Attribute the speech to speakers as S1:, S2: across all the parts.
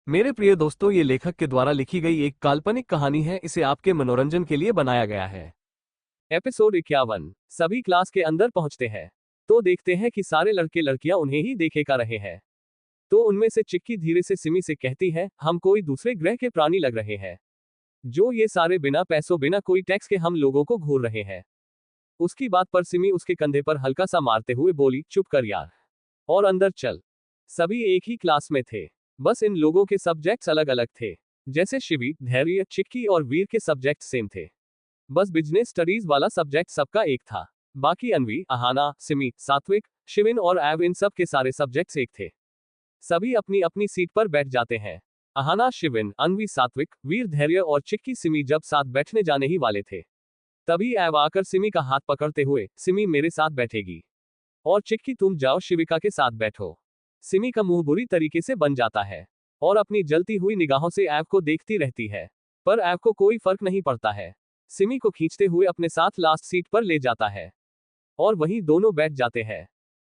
S1: मेरे प्रिय दोस्तों, ये लेखक के द्वारा लिखी गई एक काल्पनिक कहानी है। इसे आपके मनोरंजन के लिए बनाया गया है। एपिसोड 51। सभी क्लास के अंदर पहुंचते हैं तो देखते हैं कि सारे लड़के लड़कियां उन्हें ही देखे का रहे हैं। तो उनमें से चिक्की धीरे से सिमी से कहती है, हम कोई दूसरे ग्रह के प्राणी लग रहे हैं, जो ये सारे बिना पैसों बिना कोई टैक्स के हम लोगों को घूर रहे हैं। उसकी बात पर सिमी उसके कंधे पर हल्का सा मारते हुए बोली, चुप कर यार, और अंदर चल। सभी एक ही क्लास में थे, बस इन लोगों के सब्जेक्ट्स अलग अलग थे। जैसे शिवी, धैर्य, चिक्की और वीर के सब्जेक्ट सेम थे, बस बिजनेस स्टडीज वाला सब्जेक्ट सबका एक था। बाकी अनवी, अहाना, सिमी, सात्विक, शिविन और एव, इन सब के सारे सब्जेक्ट्स एक थे। सभी अपनी अपनी सीट पर बैठ जाते हैं। अहाना, शिविन, अनवी, सात्विक, वीर, धैर्य और चिक्की सिमी जब साथ बैठने जाने ही वाले थे, तभी एव आकर सिमी का हाथ पकड़ते हुए, सिमी मेरे साथ बैठेगी, और चिक्की तुम जाओ शिविका के साथ बैठो। सिमी का मुंह बुरी तरीके से बन जाता है और अपनी जलती हुई निगाहों से एव को देखती रहती है, पर एव को कोई फर्क नहीं पड़ता है। सिमी को खींचते हुए अपने साथ लास्ट सीट पर ले जाता है और वहीं दोनों बैठ जाते हैं।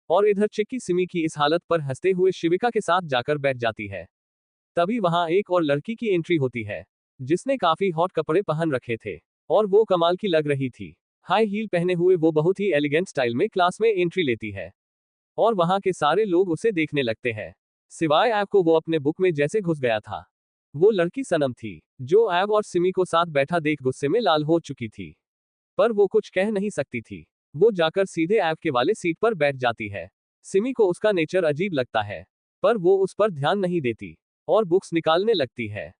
S1: और इधर चिक्की सिमी की इस हालत पर हंसते हुए शिविका के साथ जाकर बैठ जाती है। तभी वहां एक और लड़की की एंट्री होती है, जिसने काफी हॉट कपड़े पहन रखे थे और वो कमाल की लग रही थी। हाई हील पहने हुए वो बहुत ही एलिगेंट स्टाइल में क्लास में एंट्री लेती है और वहां के सारे लोग उसे देखने लगते हैं, सिवाय एव को। वो अपने बुक में जैसे घुस गया था। वो लड़की सनम थी, जो एव और सिमी को साथ बैठा देख गुस्से में लाल हो चुकी थी, पर वो कुछ कह नहीं सकती थी। वो जाकर सीधे एव के वाले सीट पर बैठ जाती है। सिमी को उसका नेचर अजीब लगता है, पर वो उस पर ध्यान नहीं देती और बुक्स निकालने लगती है।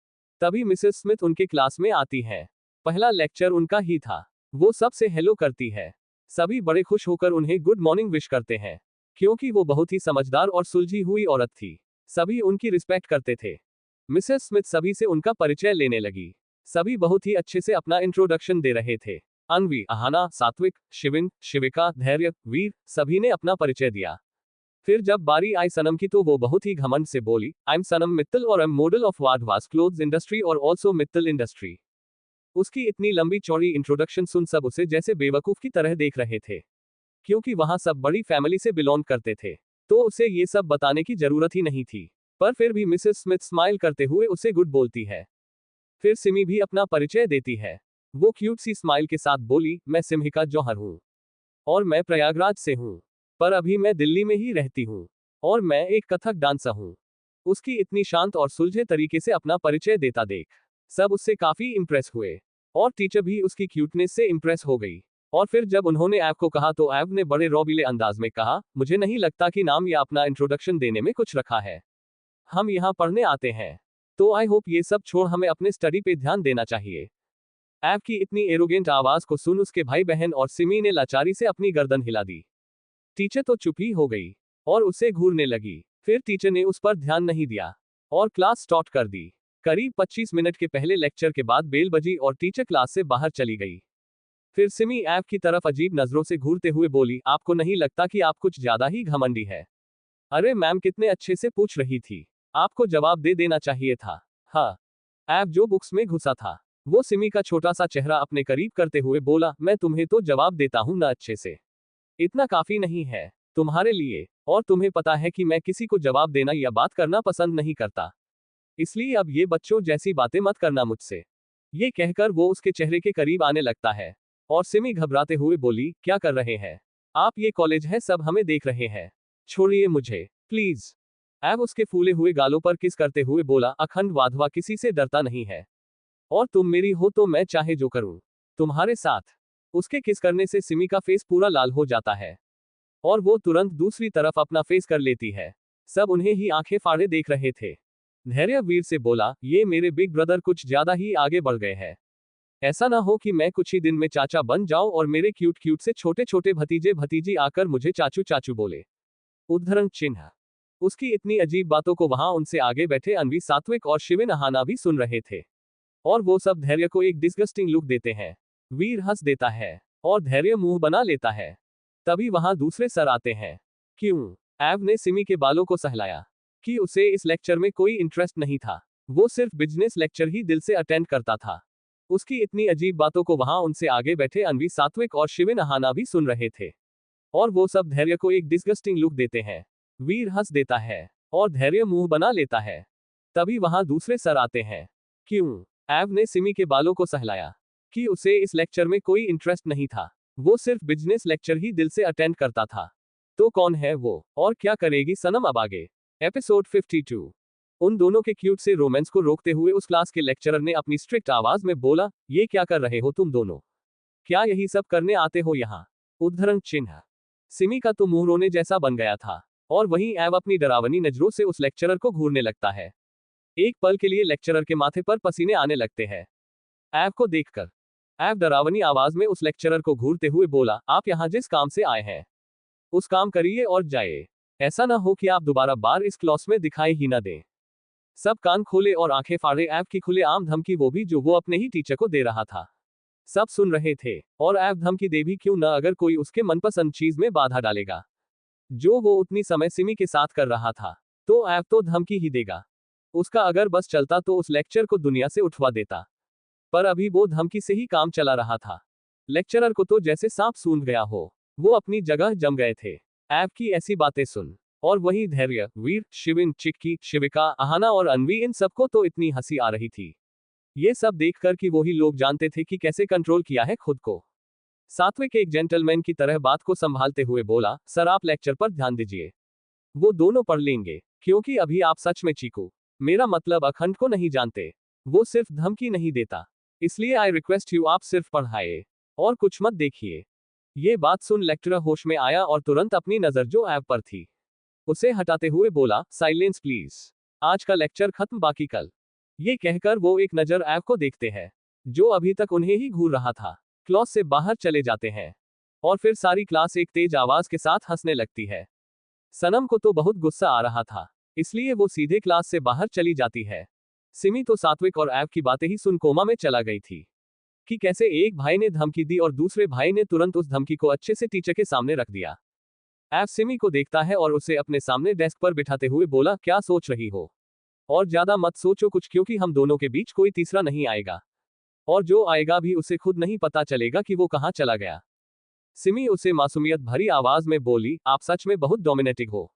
S1: तभी मिसेस स्मिथ उनके क्लास में आती है। पहला लेक्चर उनका ही था। वो सबसे हेलो करती है। सभी बड़े खुश होकर उन्हें गुड मॉर्निंग विश करते हैं, क्योंकि वो बहुत ही समझदार और सुलझी हुई औरत थी। सभी उनकी रिस्पेक्ट करते थे। मिसेस स्मिथ सभी से उनका परिचय लेने लगी। सभी बहुत ही अच्छे से अपना इंट्रोडक्शन दे रहे थे। अनवी, अहाना, सात्विक, शिविन, शिविका, धैर्य, वीर, सभी ने अपना परिचय दिया। फिर जब बारी आई सनम की, तो वो बहुत ही घमंड से बोली, आई एम सनम मित्तल और आई एम मॉडल ऑफ वाडवास क्लोथ्स इंडस्ट्री और ऑल्सो मित्तल इंडस्ट्री। उसकी इतनी लंबी चौड़ी इंट्रोडक्शन सुन सब उसे जैसे बेवकूफ की तरह देख रहे थे, क्योंकि वहां सब बड़ी फैमिली से बिलोंग करते थे, तो उसे ये सब बताने की जरूरत ही नहीं थी। पर फिर भी मिसेस स्मिथ स्माइल करते हुए उसे गुड बोलती है। फिर सिमी भी अपना परिचय देती है। वो क्यूट सी स्माइल के साथ बोली, मैं सिम्हिका जौहर हूँ और मैं प्रयागराज से हूँ, पर अभी मैं दिल्ली में ही रहती हूँ और मैं एक कथक डांसर हूँ। उसकी इतनी शांत और सुलझे तरीके से अपना परिचय देता देख सब उससे काफी इंप्रेस हुए और टीचर भी उसकी क्यूटनेस से इंप्रेस हो गई। और फिर जब उन्होंने एव को कहा, तो एव ने बड़े रौबीले अंदाज में कहा, मुझे नहीं लगता कि नाम या अपना इंट्रोडक्शन देने में कुछ रखा है। हम यहाँ पढ़ने आते हैं, तो आई होप ये सब छोड़ हमें अपने स्टडी पे ध्यान देना चाहिए। एव की इतनी एरोगेंट आवाज को सुन उसके भाई बहन और सिमी ने लाचारी से अपनी गर्दन हिला दी। टीचर तो चुप ही हो गई और उसे घूरने लगी। फिर टीचर ने उस पर ध्यान नहीं दिया और क्लास स्टार्ट कर दी। करीब 25 मिनट के पहले लेक्चर के बाद बेल बजी और टीचर क्लास से बाहर चली गई। फिर सिमी एव की तरफ अजीब नजरों से घूरते हुए बोली, आपको नहीं लगता कि आप कुछ ज्यादा ही घमंडी है? अरे मैम, कितने अच्छे से पूछ रही थी, आपको जवाब दे देना चाहिए था। हाँ। एव जो बुक्स में घुसा था, वो सिमी का छोटा सा चेहरा अपने करीब करते हुए बोला, मैं तुम्हें तो जवाब देता हूँ ना अच्छे से, इतना काफी नहीं है तुम्हारे लिए, और तुम्हें पता है कि मैं किसी को जवाब देना या बात करना पसंद नहीं करता, इसलिए अब ये बच्चों जैसी बातें मत करना मुझसे। ये कहकर वो उसके चेहरे के करीब आने लगता है और सिमी घबराते हुए बोली, क्या कर रहे हैं आप? ये कॉलेज है, सब हमें देख रहे हैं, छोड़िए मुझे प्लीज। एव उसके फूले हुए गालों पर किस करते हुए बोला, अखंड वाधवा किसी से डरता नहीं है, और तुम मेरी हो तो मैं चाहे जो करूं तुम्हारे साथ। उसके किस करने से सिमी का फेस पूरा लाल हो जाता है और वो तुरंत दूसरी तरफ अपना फेस कर लेती है। सब उन्हें ही आंखें फाड़े देख रहे थे। धैर्य वीर से बोला, ये मेरे बिग ब्रदर कुछ ज्यादा ही आगे बढ़ गए हैं। ऐसा ना हो कि मैं कुछ ही दिन में चाचा बन जाऊं और मेरे क्यूट क्यूट से छोटे छोटे भतीजे भतीजी आकर मुझे चाचू चाचू बोले। उद्धरण चिन्ह। उसकी इतनी अजीब बातों को वहां उनसे आगे बैठे अनवी, सात्विक और शिविन अहाना भी सुन रहे थे, और वो सब धैर्य को एक डिस्गस्टिंग लुक देते हैं। वीर हंस देता है और धैर्य मुंह बना लेता है। तभी वहां दूसरे सर आते हैं। क्यों? एव ने सिमी के बालों को सहलाया कि उसे इस लेक्चर में कोई इंटरेस्ट नहीं था, वो सिर्फ बिजनेस लेक्चर ही दिल से अटेंड करता था। उसकी इतनी अजीब बातों को वहां उनसे आगे बैठे अनवी, सात्विक और शिविन अहाना भी सुन रहे थे, और वो सब धैर्य को एक डिस्गस्टिंग लुक देते हैं। वीर हंस देता है और धैर्य मुंह बना लेता है। तभी वहां दूसरे सर आते हैं। क्यों? एव ने सिमी के बालों को सहलाया कि उसे इस लेक्चर में कोई इंटरेस्ट नहीं था। वो सिर्फ बिजनेस लेक्चर ही दिल से अटेंड करता था। तो कौन है वो, और क्या करेगी सनम अब आगे? एपिसोड 52। उन दोनों के क्यूट से रोमांस को रोकते हुए उस क्लास के लेक्चरर ने अपनी स्ट्रिक्ट आवाज में बोला, ये क्या कर रहे हो तुम दोनों? क्या यही सब करने आते हो यहाँ? उद्धरण चिन्ह। सिमी का तो मुंह रोने जैसा बन गया था, और वहीं एव अपनी डरावनी नजरों से उस लेक्चरर को घूरने लगता है। एक पल के लिए लेक्चरर के माथे पर पसीने आने लगते हैं एव को देखकर। एव डरावनी आवाज में उस लेक्चरर को घूरते हुए बोला, आप यहाँ जिस काम से आए हैं उस काम करिए और जाइए। ऐसा ना हो कि आप दोबारा बार इस क्लास में दिखाई ही ना दें। सब कान खोले और आंखें फाड़े एव की खुले आम धमकी, वो भी जो वो अपने ही टीचर को दे रहा था। सब सुन रहे थे, और एव धमकी दे भी क्यों न अगर कोई उसके मनपसंद चीज में बाधा डालेगा जो वो उतनी समय सिमी के साथ कर रहा था, तो एव तो धमकी ही देगा। उसका अगर बस चलता तो उस लेक्चर को दुनिया से उठवा देता, पर अभी वो धमकी से ही काम चला रहा था। लेक्चरर को तो जैसे सांप सूंघ गया हो, वो अपनी जगह जम गए थे एव की ऐसी बातें सुन। और वही धैर्य, वीर, शिविन, चिक्की, शिविका, अहाना और अनवी, इन सबको तो इतनी हंसी आ रही थी ये सब देखकर कि वही लोग जानते थे कि कैसे कंट्रोल किया है खुद को। सात्विक एक जेंटलमैन की तरह बात को संभालते हुए बोला, सर आप लेक्चर पर ध्यान दीजिए, वो दोनों पढ़ लेंगे, क्योंकि अभी आप सच में चीकू, मेरा मतलब अखंड को नहीं जानते। वो सिर्फ धमकी नहीं देता, इसलिए आई रिक्वेस्ट यू आप सिर्फ पढ़ाइए और कुछ मत देखिए। ये बात सुन लेक्चरर होश में आया और तुरंत अपनी नजर जो एव पर थी उसे हटाते हुए बोला, साइलेंस प्लीज, आज का लेक्चर खत्म, बाकी कल। ये कहकर वो एक नजर एव को देखते हैं जो अभी तक उन्हें ही घूर रहा था, क्लास से बाहर चले जाते हैं, और फिर सारी क्लास एक तेज आवाज के साथ हंसने लगती है। सनम को तो बहुत गुस्सा आ रहा था, इसलिए वो सीधे क्लास से बाहर चली जाती है। सिमी तो सात्विक और एव की बातें ही सुन कोमा में चला गई थी कि कैसे एक भाई ने धमकी दी और दूसरे भाई ने तुरंत उस धमकी को अच्छे से टीचर के सामने रख दिया। एव सिमी को देखता है और उसे अपने सामने डेस्क पर बिठाते हुए बोला, क्या सोच रही हो? और ज्यादा मत सोचो कुछ, क्योंकि हम दोनों के बीच कोई तीसरा नहीं आएगा, और जो आएगा भी उसे खुद नहीं पता चलेगा कि वो कहाँ चला गया। सिमी उसे मासूमियत भरी आवाज में बोली, आप सच में बहुत डोमिनेटिंग हो,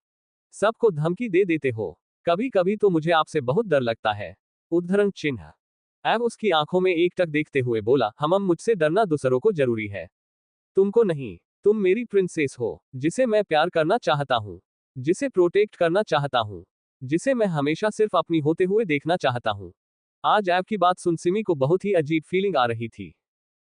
S1: सबको धमकी दे देते हो, कभी कभी तो मुझे आपसे बहुत डर लगता है। उद्धरण चिन्ह। एव उसकी आंखों में एकटक देखते हुए बोला, हम मुझसे डरना दूसरों को जरूरी है, तुमको नहीं। तुम मेरी प्रिंसेस हो, जिसे मैं प्यार करना चाहता हूँ, जिसे प्रोटेक्ट करना चाहता हूँ, जिसे मैं हमेशा सिर्फ अपनी होते हुए देखना चाहता हूँ। आज एव की बात सुन सिमी को बहुत ही अजीब फीलिंग आ रही थी।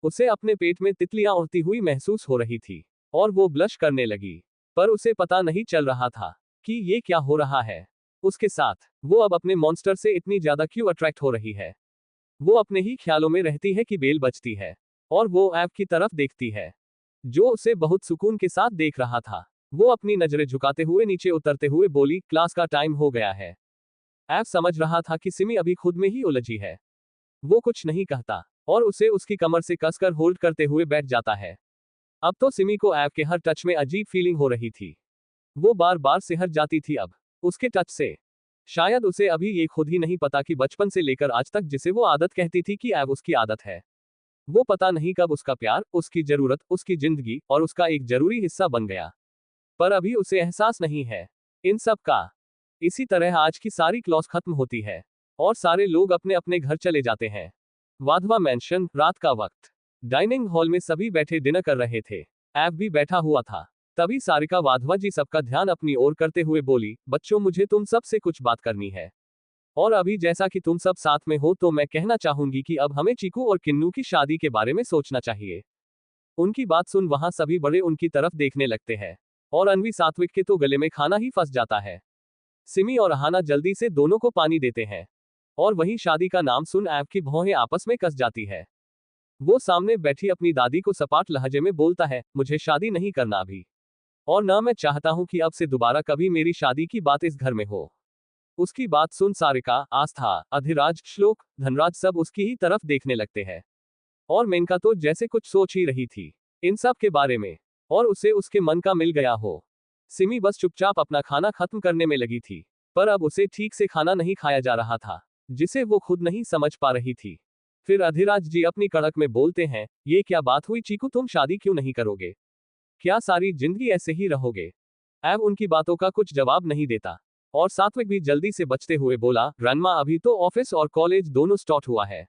S1: उसे अपने पेट में तितलियां उड़ती हुई महसूस हो रही थी, और वो ब्लश करने लगी, पर उसे पता नहीं चल रहा था कि ये क्या हो रहा है उसके साथ। वो अब अपने मॉन्स्टर से इतनी ज्यादा क्यों अट्रैक्ट हो रही है? वो अपने ही ख्यालों में रहती है कि बेल बजती है, और वो एव की तरफ देखती है जो उसे बहुत सुकून के साथ देख रहा था। वो अपनी नजरें झुकाते हुए नीचे उतरते हुए बोली, क्लास का टाइम हो गया है। एव समझ रहा था कि सिमी अभी खुद में ही उलझी है। वो कुछ नहीं कहता, और उसे उसकी कमर से कसकर होल्ड करते हुए बैठ जाता है। अब तो सिमी को एव के हर टच में अजीब फीलिंग हो रही थी। वो बार बार सिहर जाती थी अब उसके टच से। शायद उसे अभी ये खुद ही नहीं पता कि बचपन से लेकर आज तक जिसे वो आदत कहती थी कि एव उसकी आदत है, वो पता नहीं कब उसका प्यार, उसकी जरूरत, उसकी जिंदगी और उसका एक जरूरी हिस्सा बन गया। पर अभी उसे एहसास नहीं है इन सब का। इसी तरह आज की सारी क्लास खत्म होती है और सारे लोग अपने अपने घर चले जाते हैं। वाधवा मैंशन, रात का वक्त। डाइनिंग हॉल में सभी बैठे डिनर कर रहे थे। एव भी बैठा हुआ था। तभी सारिका वाधवा जी सबका ध्यान अपनी ओर करते हुए बोली, बच्चों मुझे तुम सब से कुछ बात करनी है, और अभी जैसा कि तुम सब साथ में हो तो मैं कहना चाहूंगी कि अब हमें चीकू और किन्नू की शादी के बारे में सोचना चाहिए। उनकी बात सुन वहां सभी बड़े उनकी तरफ देखने लगते हैं, और अनवी सात्विक के तो गले में खाना ही फंस जाता है। सिमी और अहाना जल्दी से दोनों को पानी देते हैं, और वहीं शादी का नाम सुन एव की भौहें आपस में कस जाती है। वो सामने बैठी अपनी दादी को सपाट लहजे में बोलता है, मुझे शादी नहीं करना अभी, और ना मैं चाहता हूं कि अब से दोबारा कभी मेरी शादी की बात इस घर में हो। उसकी बात सुन सारिका, आस्था, अधिराज, श्लोक, धनराज सब उसकी ही तरफ देखने लगते हैं, और मेनका तो जैसे कुछ सोच ही रही थी इन सब के बारे में, और उसे उसके मन का मिल गया हो। सिमी बस चुपचाप अपना खाना खत्म करने में लगी थी, पर अब उसे ठीक से खाना नहीं खाया जा रहा था, जिसे वो खुद नहीं समझ पा रही थी। फिर अधिराज जी अपनी कड़क में बोलते हैं, ये क्या बात हुई चीकू, तुम शादी क्यों नहीं करोगे? क्या सारी जिंदगी ऐसे ही रहोगे? एव उनकी बातों का कुछ जवाब नहीं देता, और सात्विक भी जल्दी से बचते हुए बोला, ग्रैंडमा अभी तो ऑफिस और कॉलेज दोनों स्टार्ट हुआ है।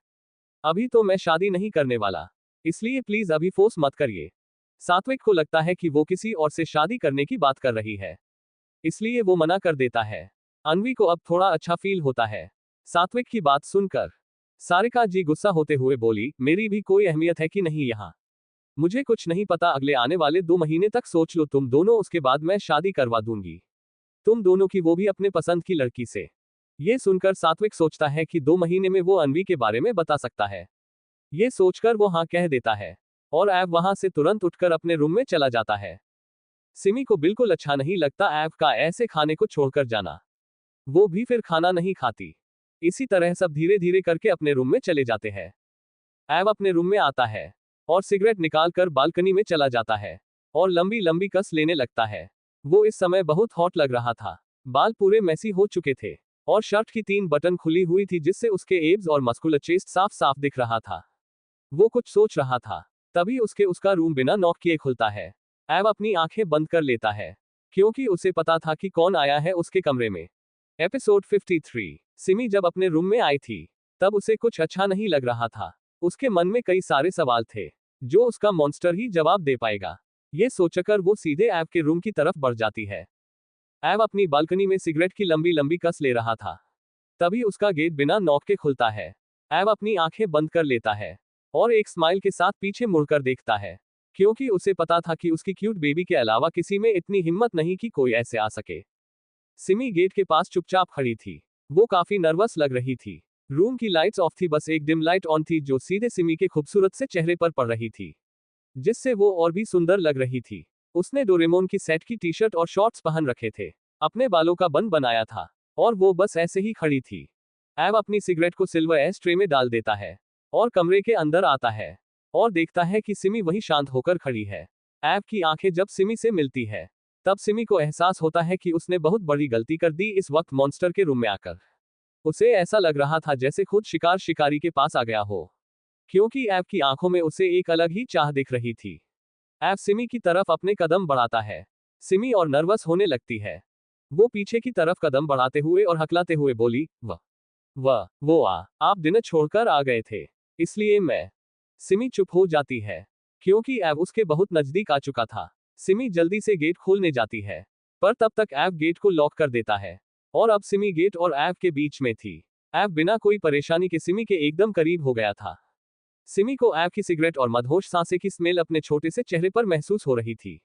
S1: अभी तो मैं शादी नहीं करने वाला। इसलिए प्लीज अभी फोर्स मत करिए। सात्विक को लगता है कि वो किसी और से शादी करने की बात कर रही है, इसलिए वो मना कर देता है। अन्वी को अब थोड़ा अच्छा फील होता है सात्विक की बात सुनकर। सारिका जी गुस्सा होते हुए बोली, मेरी भी कोई अहमियत है कि नहीं यहाँ? मुझे कुछ नहीं पता, अगले आने वाले 2 महीने तक सोच लो तुम दोनों, उसके बाद मैं शादी करवा दूंगी तुम दोनों की, वो भी अपने पसंद की लड़की से। ये सुनकर सात्विक सोचता है कि 2 महीने में वो अन्वी के बारे में बता सकता है। ये सोचकर वो हाँ कह देता है और ऐव वहां से तुरंत उठकर अपने रूम में चला जाता है। सिमी को बिल्कुल अच्छा नहीं लगता ऐव का ऐसे खाने को छोड़कर जाना। वो भी फिर खाना नहीं खाती। इसी तरह सब धीरे धीरे करके अपने रूम में चले जाते हैं। ऐव अपने रूम में आता है और सिगरेट निकालकर बालकनी में चला जाता है और लंबी लंबी कस लेने लगता है। वो इस समय बहुत हॉट लग रहा था। बाल पूरे मैसी हो चुके थे और शर्ट की 3 बटन खुली हुई थी, जिससे उसके एब्स और मस्कुलर चेस्ट साफ साफ दिख रहा था। वो कुछ सोच रहा था, तभी उसका रूम बिना नॉक किए खुलता है। ऐव अपनी आंखें बंद कर लेता है, क्योंकि उसे पता था कि कौन आया है उसके कमरे में। एपिसोड 53। सिमी जब अपने रूम में आई थी, तब उसे कुछ अच्छा नहीं लग रहा था। उसके मन में कई सारे सवाल थे, जो उसका मॉन्स्टर ही जवाब दे पाएगा। ये सोचकर वो सीधे ऐव के रूम की तरफ बढ़ जाती है। ऐव अपनी बालकनी में सिगरेट की लंबी लंबी कस ले रहा था, तभी उसका गेट बिना नॉक के खुलता है। ऐव अपनी आंखें बंद कर लेता है और एक स्माइल के साथ पीछे मुड़कर देखता है, क्योंकि उसे पता था कि उसकी क्यूट बेबी के अलावा किसी में इतनी हिम्मत नहीं कि कोई ऐसे आ सके। सिमी गेट के पास चुपचाप खड़ी थी। वो काफी नर्वस लग रही थी। रूम की लाइट्स ऑफ थी, बस एक डिम लाइट ऑन थी जो सीधे सिमी के खूबसूरत से चेहरे पर पड़ रही थी, जिससे वो और भी सुंदर लग रही थी। उसने डोरेमोन की सेट की टी-शर्ट और शॉर्ट्स पहन रखे थे, अपने बालों का बन बनाया था और वो बस ऐसे ही खड़ी थी। ऐव अपनी सिगरेट को सिल्वर एश ट्रे में डाल देता है और कमरे के अंदर आता है और देखता है कि सिमी वहीं शांत होकर खड़ी है। ऐव की आंखें जब सिमी से मिलती है, तब सिमी को एहसास होता है कि उसने बहुत बड़ी गलती कर दी इस वक्त मॉन्स्टर के रूम में आकर। उसे ऐसा लग रहा था जैसे खुद शिकार शिकारी के पास आ गया हो, क्योंकि ऐव की आंखों में उसे एक अलग ही चाह दिख रही थी। ऐव सिमी की तरफ अपने कदम बढ़ाता है। सिमी और नर्वस होने लगती है। वो पीछे की तरफ कदम बढ़ाते हुए और हकलाते हुए बोली, वो आप डिनर छोड़कर आ गए थे, इसलिए मैं। सिमी चुप हो जाती है, क्योंकि ऐव उसके बहुत नजदीक आ चुका था। सिमी जल्दी से गेट खोलने जाती है, पर तब तक ऐव गेट को लॉक कर देता है और अब सिमी गेट और ऐव के बीच में थी। ऐव बिना कोई परेशानी के सिमी के एकदम करीब हो गया था। सिमी को ऐव की सिगरेट और मदहोश सांसें की स्मेल अपने छोटे से चेहरे पर महसूस हो रही थी।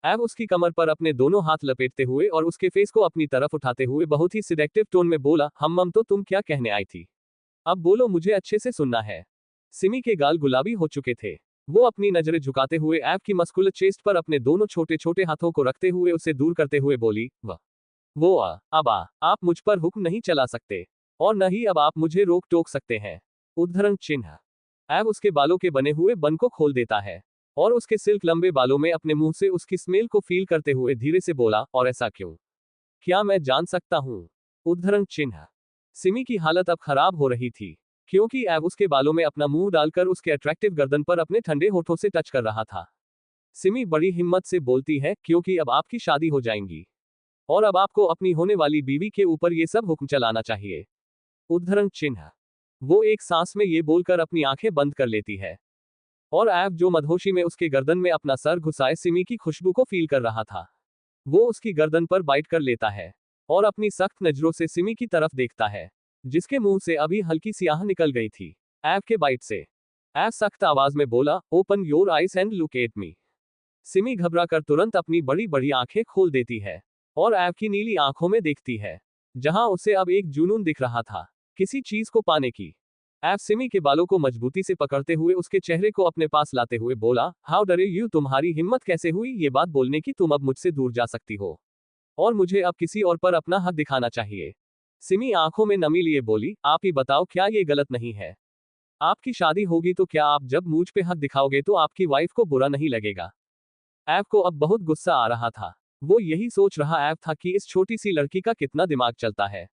S1: ऐव उसकी कमर पर अपने दोनों हाथ लपेटते हुए और उसके फेस को अपनी तरफ उठाते हुए बहुत ही सिडेक्टिव टोन में बोला, हम तो तुम क्या कहने आई थी? अब बोलो, मुझे अच्छे से सुनना है। सिमी के गाल गुलाबी हो चुके थे। वो अपनी नजरें झुकाते हुए ऐव की मस्कुलर चेस्ट पर अपने दोनों छोटे छोटे हाथों को रखते हुए उसे दूर करते हुए बोली, अब आप मुझ पर हुक्म नहीं चला सकते और न ही अब आप मुझे रोक टोक सकते हैं। उद्धरण चिन्ह। ऐव उसके बालों के बने हुए बन को खोल देता है और उसके सिल्क लंबे बालों में अपने मुंह से उसकी स्मेल को फील करते हुए धीरे से बोला, और ऐसा क्यों? क्या मैं जान सकता हूं? उद्धरण चिन्ह। सिमी की हालत अब खराब हो रही थी, क्योंकि ऐव उसके बालों में अपना मुंह डालकर उसके अट्रैक्टिव गर्दन पर अपने ठंडे होठों से टच कर रहा था। सिमी बड़ी हिम्मत से बोलती है, क्योंकि अब आपकी शादी हो जाएगी और अब आपको अपनी होने वाली बीवी के ऊपर ये सब हुक्म चलाना चाहिए। उद्धरण चिन्ह। वो एक सांस में ये बोलकर अपनी आंखें बंद कर लेती है और ऐव जो मदहोशी में उसके गर्दन में अपना सर घुसाए सिमी की खुशबू को फील कर रहा था, वो उसकी गर्दन पर बाइट कर लेता है और अपनी सख्त नजरों से सिमी की तरफ देखता है, जिसके मुंह से अभी हल्की सी आह निकल गई थी ऐव के बाइट से। ऐव सख्त आवाज में बोला, open your eyes and look at me. Simi घबरा कर तुरंत अपनी बड़ी बड़ी आंखें खोल देती है और ऐव की नीली आंखों में देखती है, जहां उसे अब एक जुनून दिख रहा था, किसी चीज को पाने की। ऐव सिमी के बालों को मजबूती से पकड़ते हुए उसके चेहरे को अपने पास लाते हुए बोला, हाउ डरे यू, तुम्हारी हिम्मत कैसे हुई ये बात बोलने की? तुम अब मुझसे दूर जा सकती हो और मुझे अब किसी और पर अपना हक दिखाना चाहिए। सिमी आंखों में नमी लिए बोली, आप ही बताओ, क्या ये गलत नहीं है? आपकी शादी होगी तो क्या आप जब मुझ पे हक दिखाओगे तो आपकी वाइफ को बुरा नहीं लगेगा? ऐव को अब बहुत गुस्सा आ रहा था। वो यही सोच रहा ऐव था कि इस छोटी सी लड़की का कितना दिमाग चलता है।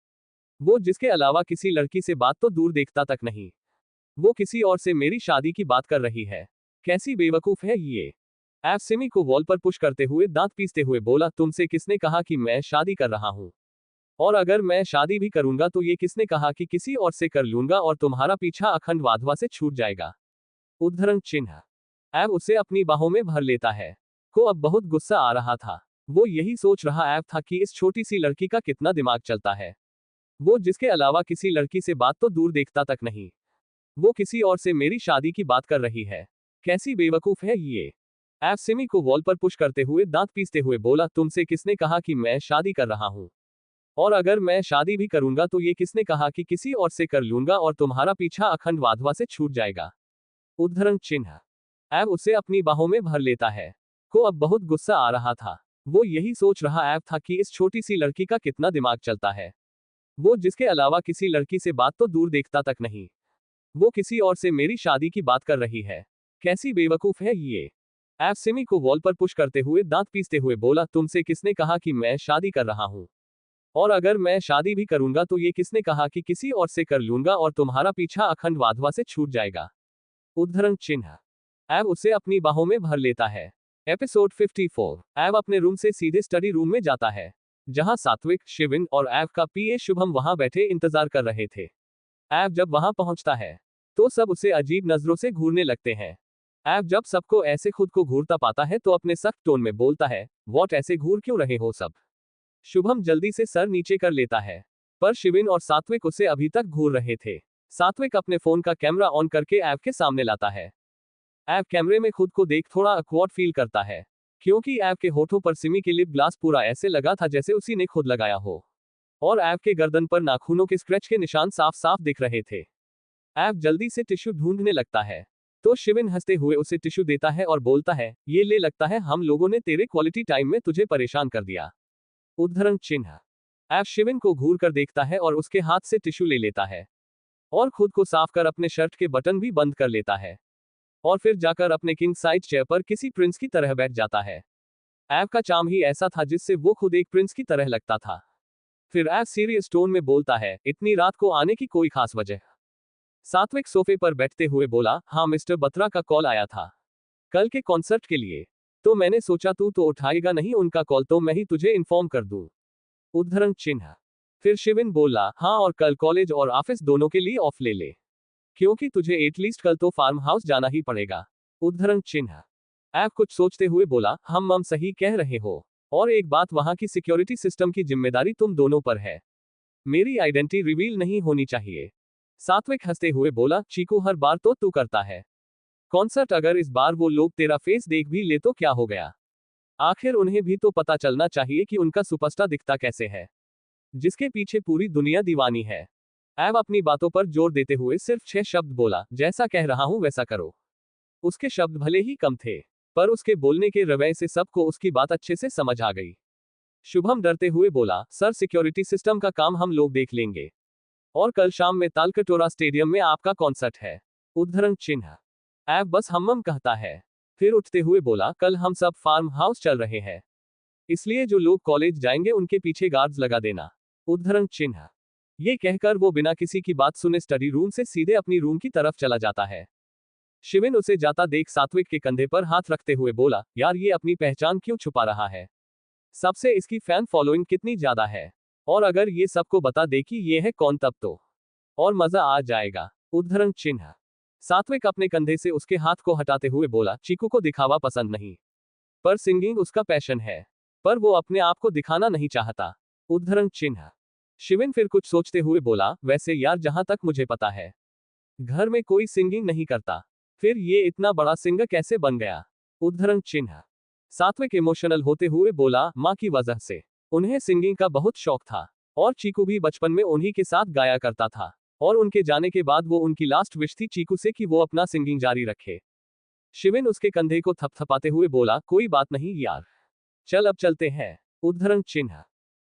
S1: वो जिसके अलावा किसी लड़की से बात तो दूर देखता तक नहीं, वो किसी और से मेरी शादी की बात कर रही है। कैसी बेवकूफ है ये? ऐव सिमी को वॉल पर पुश करते हुए दांत पीसते हुए बोला, तुमसे किसने कहा कि मैं शादी कर रहा हूं? और अगर मैं शादी भी करूंगा तो ये किसने कहा कि किसी और से कर लूंगा और तुम्हारा पीछा अखंड वाधवा से छूट जाएगा। उद्धरण चिन्ह। ऐब उसे अपनी बाहों में भर लेता है। को अब बहुत गुस्सा आ रहा था। वो यही सोच रहा ऐब था कि इस छोटी सी लड़की का कितना दिमाग चलता है। वो जिसके अलावा किसी लड़की से बात तो दूर देखता तक नहीं, वो किसी और से मेरी शादी की बात कर रही है। कैसी बेवकूफ है ये। ऐब सिमी को वॉल पर पुश करते हुए दांत पीसते हुए बोला, तुमसे किसने कहा कि मैं शादी कर रहा हूं? और अगर मैं शादी भी करूंगा तो ये किसने कहा कि किसी और से कर लूंगा और तुम्हारा पीछा अखंड वाधवा से छूट जाएगा। उद्धरण चिन्ह। ऐब उसे अपनी बाहों में भर लेता है। को अब बहुत गुस्सा आ रहा था। वो यही सोच रहा ऐब था कि इस छोटी सी लड़की का कितना दिमाग चलता है। वो जिसके अलावा किसी लड़की से बात तो दूर देखता तक नहीं, वो किसी और से मेरी शादी की बात कर रही है। कैसी बेवकूफ है ये। ऐब सिमी को वॉल पर पुश करते हुए दांत पीसते हुए बोला, तुमसे किसने कहा कि मैं शादी कर रहा हूं? और अगर मैं शादी भी करूंगा तो ये किसने कहा कि किसी और से कर लूंगा और तुम्हारा पीछा अखंड वाधवा से छूट जाएगा। उद्धरण चिन्ह। ऐब उसे अपनी बाहों में भर लेता है। एपिसोड 54। ऐब अपने रूम से सीधे स्टडी रूम में जाता है, जहां सात्विक, शिविन और ऐब का पीए शुभम वहां बैठे इंतजार कर रहे थे। ऐब जब वहां पहुंचता है तो सब उसे अजीब नजरों से घूरने लगते हैं। ऐब जब सबको ऐसे खुद को घूरता पाता है तो अपने सख्त टोन में बोलता है, वॉट, ऐसे घूर क्यों रहे हो सब? शुभम जल्दी से सर नीचे कर लेता है, पर शिविन और सात्विक उसे अभी तक घूर रहे थे। सात्विक अपने फोन का कैमरा ऑन करके ऐब के सामने लाता है। ऐब कैमरे में खुद को देख थोड़ा अक्वर्ड फील करता है, क्योंकि ऐब के होठों पर सिमी के लिप ग्लास पूरा ऐसे लगा था जैसे उसी ने खुद लगाया हो, और ऐब के गर्दन पर नाखूनों के स्क्रैच के निशान साफ साफ दिख रहे थे। ऐब जल्दी से टिश्यू ढूंढने लगता है, तो शिविन हंसते हुए उसे टिश्यू देता है और बोलता है, ये ले, लगता है हम लोगों ने तेरे क्वालिटी टाइम में तुझे परेशान कर दिया। उद्धरण चिन्ह। ऐब शिविन को घूर कर देखता है और उसके हाथ से टिश्यू ले लेता है, और खुद को साफ कर अपने शर्ट के बटन भी बंद कर लेता है, और फिर जाकर अपने किंग साइज चेयर पर किसी प्रिंस की तरह बैठ जाता है। ऐब का चार्म ही ऐसा था जिससे वो खुद एक प्रिंस की तरह लगता था। फिर ऐब सीरियस टोन में बोलता है, इतनी रात को आने की कोई खास वजह? सात्विक सोफे पर बैठते हुए बोला, हाँ, मिस्टर बत्रा का कॉल आया था कल के कॉन्सर्ट के लिए, तो मैंने सोचा तू तो उठाएगा नहीं उनका कॉल, तो मैं ही तुझे इन्फॉर्म कर दूं। उद्धरण चिन्ह। फिर शिविन बोला, हाँ, और कल कॉलेज और ऑफिस दोनों के लिए ऑफ ले ले, क्योंकि तुझे एटलीस्ट कल तो फार्म हाउस जाना ही पड़ेगा। उद्धरण चिन्ह। ऐब कुछ सोचते हुए बोला, हम सही कह रहे हो, और एक बात, वहां की सिक्योरिटी सिस्टम की जिम्मेदारी तुम दोनों पर है, मेरी आइडेंटिटी रिवील नहीं होनी चाहिए। सात्विक हंसते हुए बोला, चीकू, हर बार तो तू करता है कॉन्सर्ट, अगर इस बार वो लोग तेरा फेस देख भी ले तो क्या हो गया? आखिर उन्हें भी तो पता चलना चाहिए कि उनका सुपरस्टार दिखता कैसे है, जिसके पीछे पूरी दुनिया दीवानी है। ऐब अपनी बातों पर जोर देते हुए सिर्फ 6 शब्द बोला, जैसा कह रहा हूं वैसा करो। उसके शब्द भले ही कम थे, पर उसके बोलने के रवैये से सबको उसकी बात अच्छे से समझ आ गई। शुभम डरते हुए बोला, सर, सिक्योरिटी सिस्टम का काम हम लोग देख लेंगे, और कल शाम में तालकटोरा स्टेडियम में आपका कॉन्सर्ट है। उद्धरण चिन्ह। ऐब बस हम कहता है, फिर उठते हुए बोला, कल हम सब फार्म हाउस चल रहे हैं, इसलिए जो लोग कॉलेज जाएंगे उनके पीछे गार्ड्स लगा देना। उद्धरण चिन्ह। ये कहकर वो बिना किसी की बात सुने स्टडी रूम से सीधे अपनी रूम की तरफ चला जाता है। शिविन उसे जाता देख सात्विक के कंधे पर हाथ रखते हुए बोला, यार, ये अपनी पहचान क्यों छुपा रहा है? सबसे इसकी फैन फॉलोइंग कितनी ज्यादा है, और अगर ये सबको बता दे कि ये है कौन, तब तो और मजा आ जाएगा। उद्धरण चिन्ह। सात्विक अपने कंधे से उसके हाथ को हटाते हुए बोला, चीकू को दिखावा पसंद नहीं, पर सिंगिंग उसका पैशन है, पर वो अपने आप को दिखाना नहीं चाहता। उद्धरण चिन्ह। शिविन फिर कुछ सोचते हुए बोला, वैसे यार, जहां तक मुझे पता है घर में कोई सिंगिंग नहीं करता, फिर ये इतना बड़ा सिंगर कैसे बन गया? उद्धरण चिन्ह। सात्विक इमोशनल होते हुए बोला, माँ की वजह से उन्हें सिंगिंग का बहुत शौक था, और चीकू भी बचपन में उन्हीं के साथ गाया करता था, और उनके जाने के बाद वो उनकी लास्ट विश थी चीकू से कि वो अपना सिंगिंग जारी रखे। शिविन उसके कंधे को थपथपाते हुए बोला, कोई बात नहीं यार, चल अब चलते हैं। उद्धरण चिन्ह।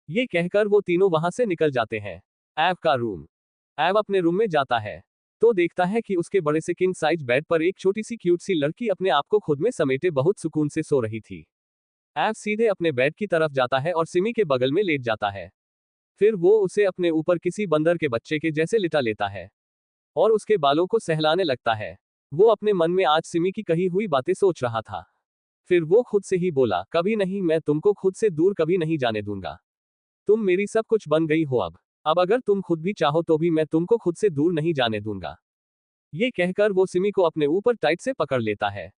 S1: ये कहकर वो तीनों वहां से निकल जाते हैं। ऐब का रूम। ऐब अपने रूम में जाता है तो देखता है कि उसके बड़े से किंग साइज बेड पर एक छोटी सी क्यूट सी लड़की अपने आप को खुद में समेटे बहुत सुकून से सो रही थी। ऐब सीधे अपने बेड की तरफ जाता है और सिमी के बगल में लेट जाता है। फिर वो उसे अपने ऊपर किसी बंदर के बच्चे के जैसे लिटा लेता है, और उसके बालों को सहलाने लगता है। वो अपने मन में आज सिमी की कही हुई बातें सोच रहा था। फिर वो खुद से ही बोला, कभी नहीं, मैं तुमको खुद से दूर कभी नहीं जाने दूंगा। तुम मेरी सब कुछ बन गई हो अब अगर तुम खुद भी चाहो तो भी मैं तुमको खुद से दूर नहीं जाने दूंगा। ये कहकर वो सिमी को अपने ऊपर टाइट से पकड़ लेता है।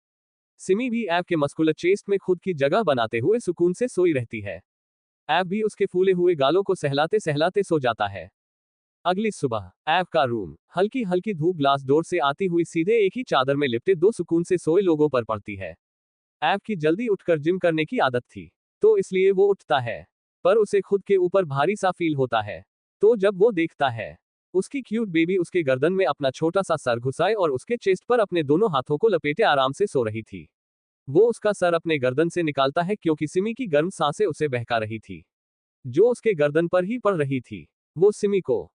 S1: सिमी भी ऐब के मस्कुलर चेस्ट में खुद की जगह बनाते हुए सुकून से सोई रहती है। ऐब भी उसके फूले हुए गालों को सहलाते सहलाते सो जाता है। अगली सुबह ऐब का रूम, हल्की हल्की धूप ग्लास डोर से आती हुई सीधे एक ही चादर में लिपटे दो सुकून से सोए लोगों पर पड़ती है। ऐब की जल्दी उठकर जिम करने की आदत थी, तो इसलिए वो उठता है, पर उसे खुद के ऊपर भारी सा फील होता है। तो जब वो देखता है उसकी क्यूट बेबी उसके गर्दन में अपना छोटा सा सर घुसाए और उसके चेस्ट पर अपने दोनों हाथों को लपेटे आराम से सो रही थी, वो उसका सर अपने गर्दन से निकालता है क्योंकि सिमी की गर्म सांसें उसे बहका रही थी, जो उसके गर्दन पर ही पड़ रही थी। वो सिमी को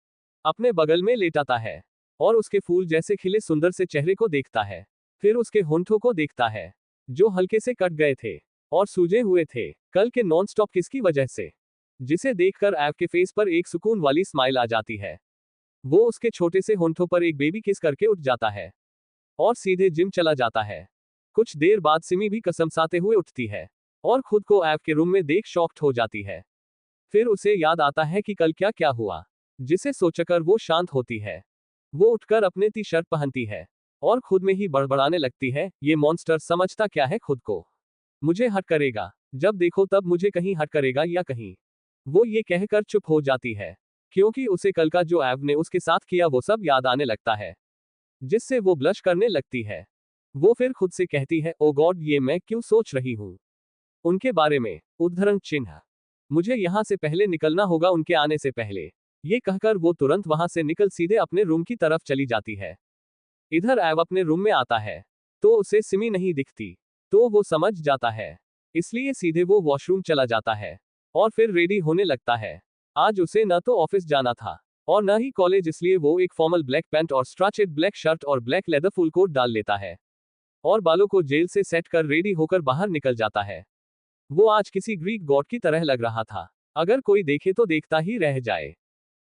S1: अपने बगल में लेटाता है और उसके फूल जैसे खिले सुंदर से चेहरे को देखता है। फिर उसके होंठों को देखता है, जो हल्के से कट गए थे और सूजे हुए थे कल के नॉन स्टॉप किस की वजह से, जिसे देखकर ऐब के फेस पर एक सुकून वाली स्माइल आ जाती है। वो उसके छोटे से होंठों पर एक बेबी किस करके उठ जाता है और सीधे जिम चला जाता है। कुछ देर बाद सिमी भी कसमसाते हुए उठती है और खुद को ऐब के रूम में देख शॉक्ड हो जाती है। फिर उसे याद आता है कि कल क्या क्या हुआ, जिसे सोचकर वो शांत होती है। वो उठकर अपने टी शर्ट पहनती है और खुद में ही बड़बड़ाने लगती है, ये मॉन्स्टर समझता क्या है खुद को, मुझे हट करेगा, जब देखो तब मुझे कहीं हट करेगा या कहीं। वो ये कहकर चुप हो जाती है, क्योंकि उसे कल का जो ऐब ने उसके साथ किया वो सब याद आने लगता है, जिससे वो ब्लश करने लगती है। वो फिर खुद से कहती है, ओ गॉड, ये मैं क्यों सोच रही हूँ उनके बारे में, उद्धरण चिन्ह, मुझे यहाँ से पहले निकलना होगा उनके आने से पहले। ये कहकर वो तुरंत वहां से निकल सीधे अपने रूम की तरफ चली जाती है। इधर ऐब अपने रूम में आता है तो उसे सिमी नहीं दिखती, तो वो समझ जाता है, इसलिए सीधे वो वॉशरूम चला जाता है और फिर रेडी होने लगता है। आज उसे न तो ऑफिस जाना था और न ही कॉलेज, इसलिए वो एक फॉर्मल ब्लैक पैंट और स्ट्रचेड ब्लैक शर्ट और ब्लैक लेदर फुल कोट डाल लेता है और बालों को जेल से सेट कर रेडी होकर बाहर निकल जाता है। वो आज किसी ग्रीक गॉड की तरह लग रहा था, अगर कोई देखे तो देखता ही रह जाए।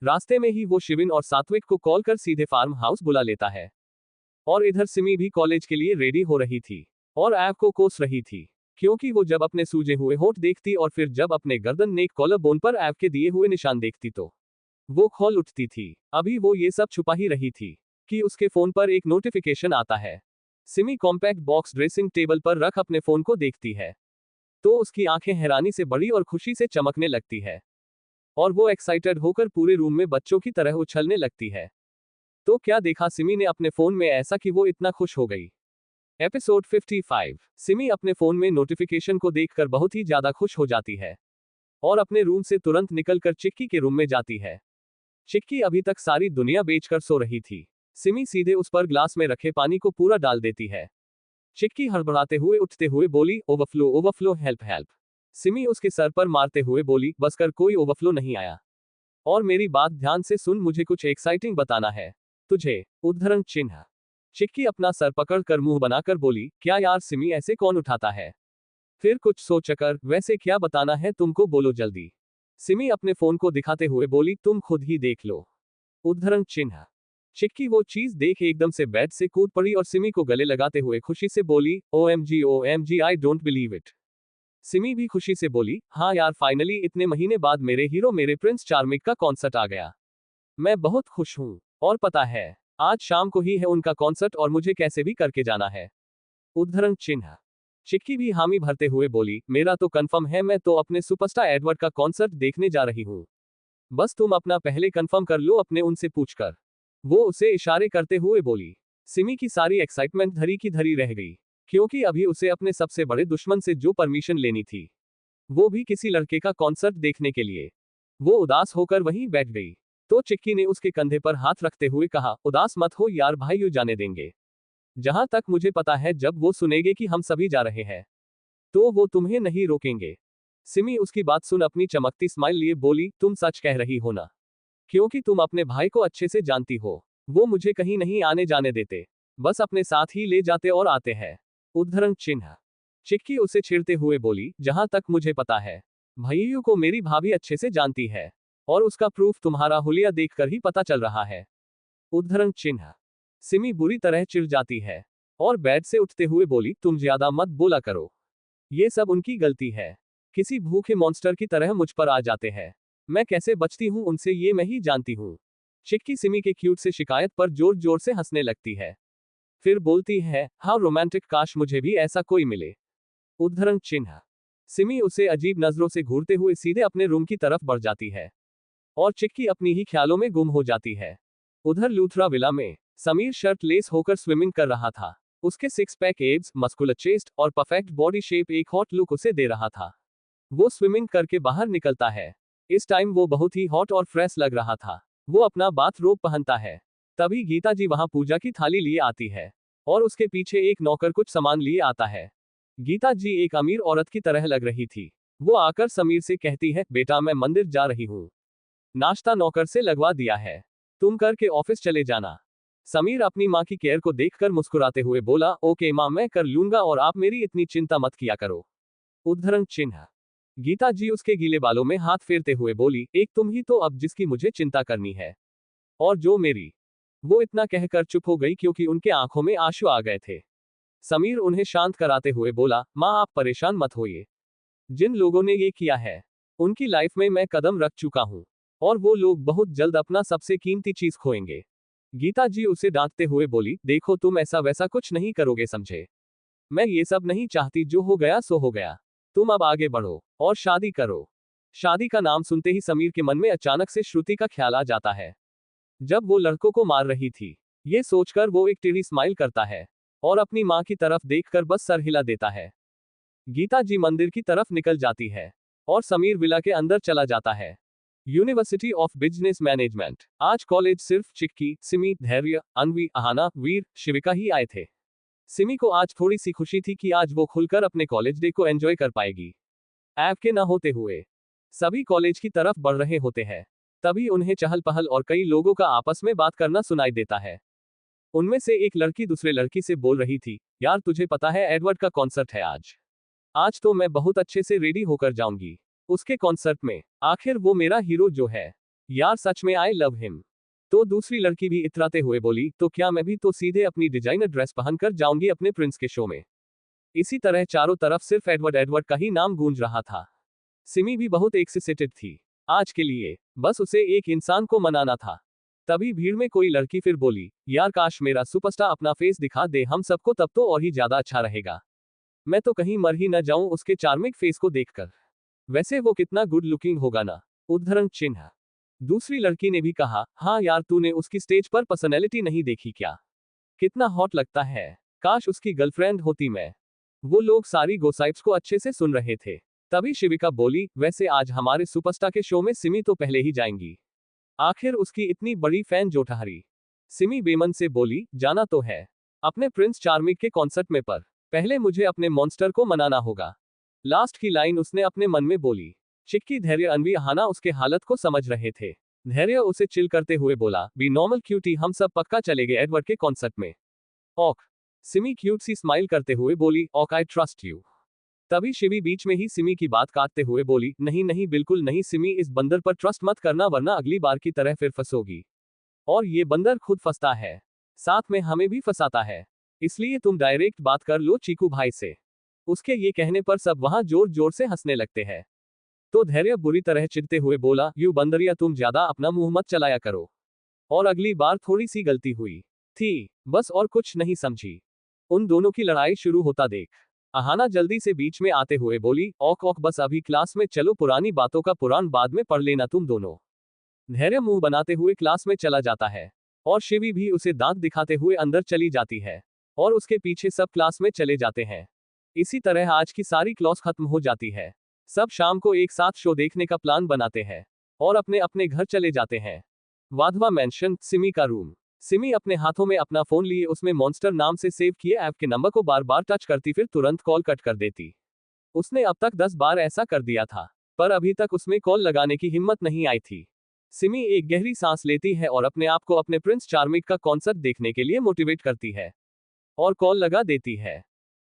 S1: रास्ते में ही वो शिविन और सात्विक को कॉल कर सीधे फार्म हाउस बुला लेता है और इधर सिमी भी कॉलेज के लिए रेडी हो रही थी और ऐब को कोस रही थी, क्योंकि वो जब अपने सूजे हुए होंठ देखती और फिर जब अपने गर्दन नेक कॉलर बोन पर ऐब के दिए हुए निशान देखती तो वो खौल उठती थी। अभी वो ये सब छुपा ही रही थी कि उसके फोन पर एक नोटिफिकेशन आता है। Simi compact box dressing table पर रख अपने फोन को देखती है तो उसकी आंखें हैरानी से बड़ी और खुशी से चमकने लगती है और वो एक्साइटेड होकर पूरे रूम में बच्चों की तरह उछलने लगती है। तो क्या देखा सिमी ने अपने फोन में ऐसा कि वो इतना खुश हो गई। एपिसोड 55। सिमी अपने फोन में नोटिफिकेशन को देखकर बहुत ही ज्यादा खुश हो जाती है और अपने रूम से तुरंत निकलकर चिक्की के रूम में जाती है। चिक्की अभी तक सारी दुनिया बेचकर सो रही थी। सिमी सीधे उस पर ग्लास में रखे पानी को पूरा डाल देती है। चिक्की हड़बड़ाते हुए उठते हुए बोली, overflow overflow, help help. Simi उसके सर पर मारते हुए बोली, बस कर, कोई ओवरफ्लो नहीं आया। और मेरी बात ध्यान से सुन, मुझे कुछ एक्साइटिंग बताना है तुझे, उद्धरण चिन्ह। चिक्की अपना सर पकड़कर मुंह बनाकर बोली, क्या यार सिमी, ऐसे कौन उठाता है। फिर कुछ सोचकर, वैसे क्या बताना है तुमको, बोलो जल्दी। सिमी अपने फोन को दिखाते हुए बोली, तुम खुद ही देख लो, उद्धरण चिन्ह। चिक्की वो चीज देख एकदम से बेड से कूद पड़ी और सिमी को गले लगाते हुए खुशी से बोली, OMG I don't believe it. Simi भी खुशी से बोली, हाँ यार, फाइनली इतने महीने बाद मेरे हीरो मेरे प्रिंस चार्मिक का कॉन्सर्ट आ गया। मैं बहुत खुश हूँ, और पता है आज शाम को ही है उनका कॉन्सर्ट और मुझे कैसे भी करके जाना है, उद्धरण चिन्ह। चिक्की भी हामी भरते हुए बोली, मेरा तो कंफर्म है, मैं तो अपने सुपरस्टार एडवर्ड का कॉन्सर्ट देखने जा रही हूँ। बस तुम अपना पहले कंफर्म कर लो अपने उनसे पूछकर। वो उसे इशारे करते हुए बोली। सिमी की सारी एक्साइटमेंट धरी की धरी रह गई, क्योंकि अभी उसे अपने सबसे बड़े दुश्मन से जो परमिशन लेनी थी, वो भी किसी लड़के का कॉन्सर्ट देखने के लिए। वो उदास होकर वहीं बैठ गई तो चिक्की ने उसके कंधे पर हाथ रखते हुए कहा, उदास मत हो यार भाई, यू जाने देंगे। जहां तक मुझे पता है जब वो सुनेंगे कि हम सभी जा रहे हैं तो वो तुम्हें नहीं रोकेंगे। सिमी उसकी बात सुन अपनी चमकती स्माइल लिए बोली, तुम सच कह रही हो ना, क्योंकि तुम अपने भाई को अच्छे से जानती हो, वो मुझे कहीं नहीं आने जाने देते, बस अपने साथ ही ले जाते और आते हैं, उद्धरण चिन्ह। चिक्की उसे छेड़ते हुए बोली, जहां तक मुझे पता है भैयू को मेरी भाभी अच्छे से जानती है और उसका प्रूफ तुम्हारा हुलिया देखकर ही पता चल रहा है, उद्धरण चिन्ह। सिमी बुरी तरह चिढ़ जाती है और बेड से उठते हुए बोली, तुम ज्यादा मत बोला करो, ये सब उनकी गलती है, किसी भूखे मॉन्स्टर की तरह मुझ पर आ जाते हैं। मैं कैसे बचती हूँ उनसे ये मैं ही जानती हूँ। चिक्की सिमी के क्यूट से शिकायत पर जोर जोर से हंसने लगती है। फिर बोलती है, हाउ रोमांटिक, काश मुझे भी ऐसा कोई मिले। उद्धरण चिन्ह। सिमी उसे अजीब नजरों से घूरते हुए सीधे अपने रूम की तरफ बढ़ जाती है और चिक्की अपनी ही ख्यालों में गुम हो जाती है। उधर लूथरा विला में समीर शर्ट लेस होकर स्विमिंग कर रहा था। उसके six pack abs, muscular chest और परफेक्ट बॉडी शेप एक हॉट लुक उसे दे रहा था। वो स्विमिंग करके बाहर निकलता है। इस टाइम वो बहुत ही हॉट और फ्रेश लग रहा था। वो अपना बाथरोब पहनता है। तभी गीता जी वहां पूजा की थाली लिए आती है और उसके पीछे एक नौकर कुछ सामान लिए आता है। गीता जी एक अमीर औरत की तरह लग रही थी। वो आकर समीर से कहती है, बेटा मैं मंदिर जा रही हूँ, नाश्ता नौकर से लगवा दिया है, तुम करके ऑफिस चले जाना। समीर अपनी माँ की केयर को देखकर मुस्कुराते हुए बोला, ओके माँ, मैं कर लूंगा और आप मेरी इतनी चिंता मत किया करो। उद्धरण चिन्ह। गीता जी उसके गीले बालों में हाथ फेरते हुए बोली, एक तुम ही तो अब जिसकी मुझे चिंता करनी है, और जो मेरी। वो इतना कहकर चुप हो गई क्योंकि उनके आंखों में आंसू आ गए थे। समीर उन्हें शांत कराते हुए बोला, माँ आप परेशान मत होइए। जिन लोगों ने ये किया है उनकी लाइफ में मैं कदम रख चुका हूँ और वो लोग बहुत जल्द अपना सबसे कीमती चीज खोएंगे। गीता जी उसे डांटते हुए बोली, देखो तुम ऐसा वैसा कुछ नहीं करोगे समझे। मैं ये सब नहीं चाहती, जो हो गया सो हो गया। तुम अब आगे बढ़ो और शादी करो। शादी का नाम सुनते ही समीर के मन में अचानक से श्रुति का ख्याल आ जाता है। जब वो लड़कों को मार रही थी, ये सोचकर वो एक टेढ़ी स्माइल करता है और अपनी माँ की तरफ देखकर बस सर हिला देता है। गीता जी मंदिर की तरफ निकल जाती है और समीर विला के अंदर चला जाता है। University of business management. आज कॉलेज सिर्फ चिक्की, सिमी, धैर्य, अनवी, अहाना, वीर, शिविका ही आए थे। सिमी को आज थोड़ी सी खुशी थी कि आज वो खुलकर अपने कॉलेज डे को एंजॉय कर पाएगी। ऐप के न होते हुए सभी कॉलेज की तरफ बढ़ रहे होते हैं। तभी उन्हें चहल पहल और कई लोगों का आपस में बात करना सुनाई देता है। उनमें से एक लड़की दूसरे लड़की से बोल रही थी, यार तुझे पता है एडवर्ड का कॉन्सर्ट है आज। आज तो मैं बहुत अच्छे से रेडी होकर जाऊंगी उसके कॉन्सर्ट में। आखिर वो मेरा हीरो जो है, यार सच में आई लव हिम। तो दूसरी लड़की भी इतराते हुए बोली, तो क्या मैं भी तो सीधे अपनी डिजाइनर ड्रेस पहनकर जाऊंगी अपने प्रिंस के शो में। इसी तरह चारों तरफ सिर्फ एडवर्ड एडवर्ड का ही नाम गूंज रहा था। सिमी भी बहुत एक्साइटेड थी आज के लिए, बस उसे एक इंसान को मनाना था। तभी भीड़ में कोई लड़की फिर बोली, यार काश मेरा सुपरस्टार अपना फेस दिखा दे हम सबको, तब तो और ही ज्यादा अच्छा रहेगा। मैं तो कहीं मर ही न जाऊं उसके चार्मिंग फेस को देखकर। वैसे वो कितना गुड लुकिंग होगा ना। उद्धरण चिन्ह। दूसरी लड़की ने भी कहा, हाँ यार तूने उसकी स्टेज पर पर्सनैलिटी नहीं देखी क्या, कितना हॉट लगता है, काश उसकी गर्लफ्रेंड होती मैं। वो लोग सारी गोसाइप्स को अच्छे से सुन रहे थे। तभी शिविका बोली, वैसे आज हमारे सुपरस्टार के शो में सिमी तो पहले ही जाएंगी, आखिर उसकी इतनी बड़ी फैन जो ठहरी। सिमी बेमन से बोली, जाना तो है अपने प्रिंस चार्मिंग के कॉन्सर्ट में, पर पहले मुझे अपने मॉन्स्टर को मनाना होगा। लास्ट की लाइन उसने अपने मन में बोली। चिक्की, धैर्य, अनवी, अहाना उसके हालत को समझ रहे थे। धैर्य उसे चिल करते हुए बोला, बी नॉर्मल क्यूटी, हम सब पक्का चलेंगे एडवर्ड के कॉन्सर्ट में। ऑक। सिमी क्यूट सी स्माइल करते हुए बोली, ऑक आई ट्रस्ट यू। तभी शिवी बीच में ही सिमी की बात काटते हुए बोली, नहीं नहीं बिल्कुल नहीं सिमी, इस बंदर पर ट्रस्ट मत करना वरना अगली बार की तरह फिर फंसोगी। और ये बंदर खुद फंसता है, साथ में हमें भी फंसाता है, इसलिए तुम डायरेक्ट बात कर लो चीकू भाई से। उसके ये कहने पर सब वहां जोर जोर से हंसने लगते हैं। तो धैर्य बुरी तरह चिढ़ते हुए बोला, यू बंदरिया तुम ज्यादा अपना मुंह मत चलाया करो, और अगली बार थोड़ी सी गलती हुई थी बस, और कुछ नहीं समझी। उन दोनों की लड़ाई शुरू होता देख अहाना जल्दी से बीच में आते हुए बोली, औक औक बस अभी क्लास में चलो, पुरानी बातों का पुराण बाद में पढ़ लेना तुम दोनों। धैर्य मुंह बनाते हुए क्लास में चला जाता है और शिवी भी उसे दांत दिखाते हुए अंदर चली जाती है और उसके पीछे सब क्लास में चले जाते हैं। इसी तरह आज की सारी क्लास खत्म हो जाती है। सब शाम को एक साथ शो देखने का प्लान बनाते हैं और अपने अपने घर चले जाते हैं। वाधवा मैंशन, सिमी का रूम। सिमी अपने हाथों में अपना फोन लिए उसमें मॉन्स्टर नाम से सेव किए ऐप के नंबर को बार बार टच करती, फिर तुरंत कॉल कट कर देती। उसने अब तक 10 बार ऐसा कर दिया था, पर अभी तक उसमें कॉल लगाने की हिम्मत नहीं आई थी। सिमी एक गहरी सांस लेती है और अपने आप को अपने प्रिंस चार्मिंग का कॉन्सर्ट देखने के लिए मोटिवेट करती है और कॉल लगा देती है।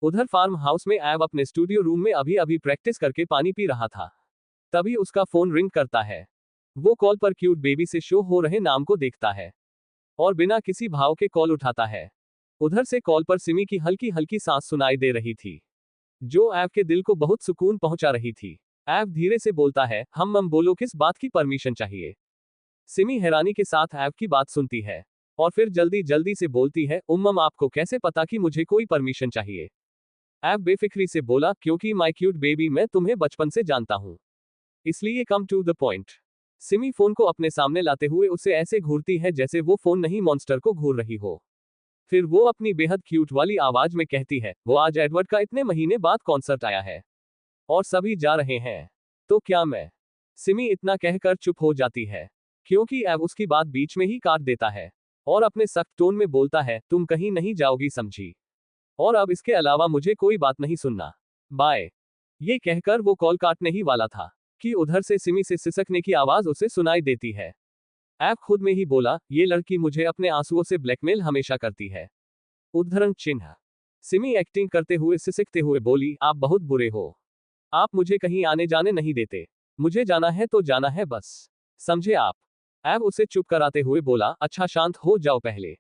S1: उधर फार्म हाउस में ऐब अपने स्टूडियो रूम में अभी अभी प्रैक्टिस करके पानी पी रहा था। तभी उसका फोन रिंग करता है। वो कॉल पर क्यूट बेबी से शो हो रहे नाम को देखता है और बिना किसी भाव के कॉल उठाता है। उधर से कॉल पर सिमी की हल्की हल्की सांस सुनाई दे रही थी, जो ऐब के दिल को बहुत सुकून पहुंचा रही थी। ऐव धीरे से बोलता है, हम बोलो किस बात की परमिशन चाहिए। सिमी हैरानी के साथ ऐव की बात सुनती है और फिर जल्दी जल्दी से बोलती है, आपको कैसे पता कि मुझे कोई परमिशन चाहिए। ऐव बेफिक्री से बोला, क्योंकि माय क्यूट बेबी, मैं तुम्हें बचपन से जानता हूं, इसलिए कम टू द पॉइंट। सिमी फोन को अपने सामने लाते हुए उसे ऐसे घूरती है जैसे वो फोन नहीं मॉन्स्टर को घूर रही हो। फिर वो अपनी बेहद क्यूट वाली आवाज में कहती है, वो आज एडवर्ड का इतने महीने बाद कॉन्सर्ट आया है और सभी जा रहे हैं, तो क्या मैं। सिमी इतना कहकर चुप हो जाती है क्योंकि ऐव उसकी बात बीच में ही काट देता है और अपने सख्त टोन में बोलता है, तुम कहीं नहीं जाओगी समझी, और अब इसके अलावा मुझे कोई बात नहीं सुनना, बाय। ये कहकर वो कॉल काटने ही वाला था कि उधर से सिमी से सिसकने की आवाज उसे सुनाई देती है। ऐव खुद में ही बोला, ये लड़की मुझे अपने आंसुओं से ब्लैकमेल हमेशा करती है। उद्धरण चिन्ह। सिमी एक्टिंग करते हुए सिसकते हुए बोली, आप बहुत बुरे हो, आप मुझे कहीं आने जाने नहीं देते, मुझे जाना है तो जाना है बस, समझे आप। ऐव उसे चुप कराते हुए बोला, अच्छा शांत हो जाओ पहले।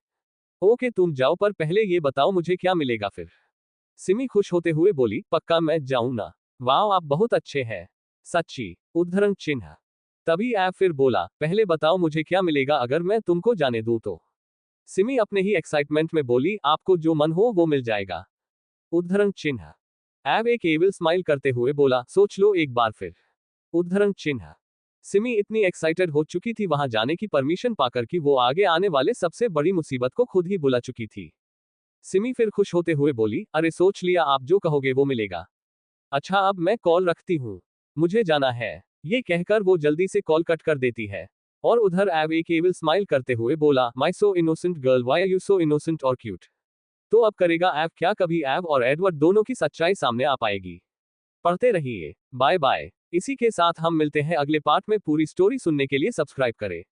S1: ओके तुम जाओ, पर पहले ये बताओ मुझे क्या मिलेगा फिर। सिमी खुश होते हुए बोली, पक्का मैं जाऊं ना। वाह आप बहुत अच्छे हैं, सच्ची। उद्धरण चिन्ह। तभी ऐव फिर बोला, पहले बताओ मुझे क्या मिलेगा अगर मैं तुमको जाने दूं तो। सिमी अपने ही एक्साइटमेंट में बोली, आपको जो मन हो वो मिल जाएगा। उद्धरण चिन्ह। ऐव एक एविल स्माइल करते हुए बोला, सोच लो एक बार फिर। उद्धरण चिन्ह। सिमी इतनी एक्साइटेड हो चुकी थी वहां जाने की परमिशन पाकर कि वो आगे आने वाले सबसे बड़ी मुसीबत को खुद ही बुला चुकी थी। सिमी फिर खुश होते हुए बोली, अरे सोच लिया, आप जो कहोगे वो मिलेगा। अच्छा अब मैं कॉल रखती हूँ, मुझे जाना है। ये कहकर वो जल्दी से कॉल कट कर देती है और उधर ऐव एक एविल स्माइल करते हुए बोला, my so innocent girl, why are you so innocent और क्यूट। तो अब करेगा ऐव क्या कभी ऐव और एडवर्ड दोनों की सच्चाई सामने आ पाएगी। पढ़ते रहिए, बाय बाय। इसी के साथ हम मिलते हैं अगले पार्ट में। पूरी स्टोरी सुनने के लिए सब्सक्राइब करें।